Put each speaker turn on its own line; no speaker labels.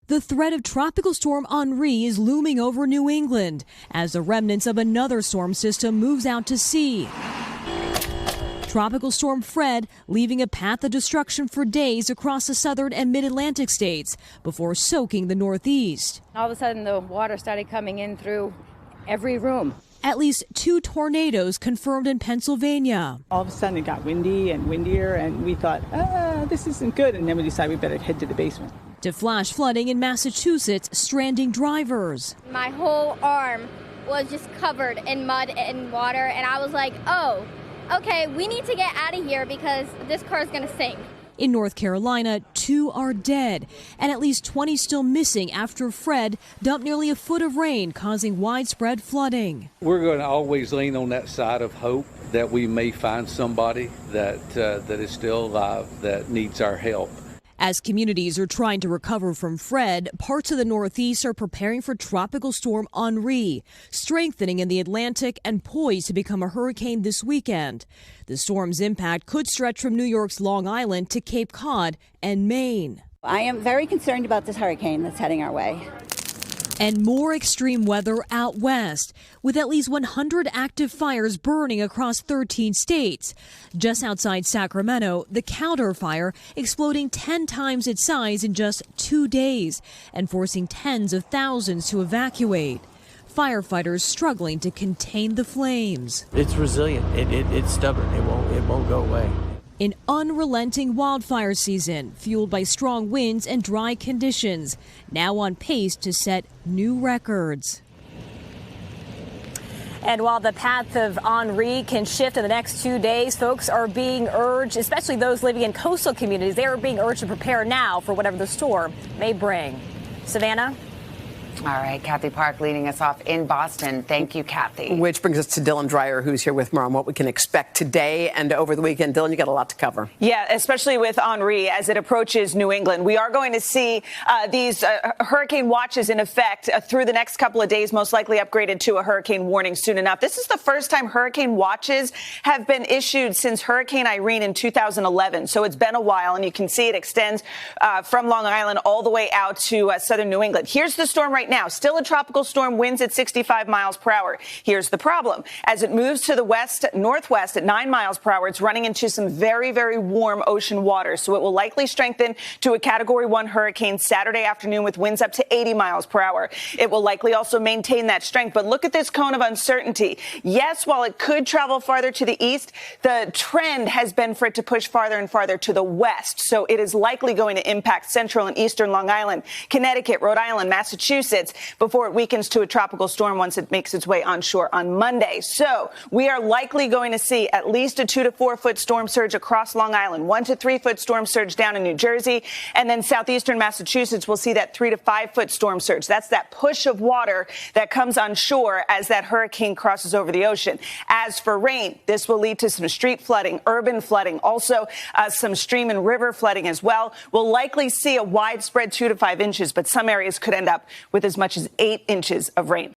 The threat of Tropical Storm Henri is looming over New England as the remnants of another storm system moves out to sea. Tropical Storm Fred leaving a path of destruction for days across the southern and mid-Atlantic states before soaking the Northeast.
All of a sudden, the water started coming in through every room.
At least 2 tornadoes confirmed in Pennsylvania.
All of a sudden, it got windy and windier, and we thought, this isn't good. And then we decided we better head to the basement.
To flash flooding in Massachusetts, stranding drivers.
My whole arm was just covered in mud and water, and I was like, oh, okay, we need to get out of here because this car is going to sink.
In North Carolina, 2 are dead, and at least 20 still missing after Fred dumped nearly a foot of rain, causing widespread flooding.
We're going to always lean on that side of hope that we may find somebody that is still alive that needs our help.
As communities are trying to recover from Fred, parts of the Northeast are preparing for Tropical Storm Henri, strengthening in the Atlantic and poised to become a hurricane this weekend. The storm's impact could stretch from New York's Long Island to Cape Cod and Maine.
I am very concerned about this hurricane that's heading our way.
And more extreme weather out west, with at least 100 active fires burning across 13 states. Just outside Sacramento, the Cowder fire exploding 10 times its size in just 2 days and forcing tens of thousands to evacuate. Firefighters struggling to contain the flames.
It's resilient. It's stubborn. It won't go away.
An unrelenting wildfire season fueled by strong winds and dry conditions, now on pace to set new records.
And while the path of Henri can shift in the next 2 days, folks are being urged, especially those living in coastal communities, they are being urged to prepare now for whatever the storm may bring. Savannah?
All right, Kathy Park leading us off in Boston. Thank you, Kathy.
Which brings us to Dylan Dreyer, who's here with more on what we can expect today and over the weekend. Dylan, you got a lot to cover.
Yeah, especially with Henri as it approaches New England. We are going to see these hurricane watches in effect through the next couple of days, most likely upgraded to a hurricane warning soon enough. This is the first time hurricane watches have been issued since Hurricane Irene in 2011. So it's been a while, and you can see it extends from Long Island all the way out to southern New England. Here's the storm right now. Still a tropical storm, winds at 65 miles per hour. Here's the problem. As it moves to the west northwest at 9 miles per hour, it's running into some very, very warm ocean water. So it will likely strengthen to a Category 1 hurricane Saturday afternoon with winds up to 80 miles per hour. It will likely also maintain that strength. But look at this cone of uncertainty. Yes, while it could travel farther to the east, the trend has been for it to push farther and farther to the west. So it is likely going to impact central and eastern Long Island, Connecticut, Rhode Island, Massachusetts, before it weakens to a tropical storm once it makes its way onshore on Monday. So we are likely going to see at least a 2 to 4 foot storm surge across Long Island, 1 to 3 foot storm surge down in New Jersey, and then southeastern Massachusetts will see that 3 to 5 foot storm surge. That's that push of water that comes on shore as that hurricane crosses over the ocean. As for rain, this will lead to some street flooding, urban flooding, also some stream and river flooding as well. We'll likely see a widespread 2 to 5 inches, but some areas could end up with as much as 8 inches of rain.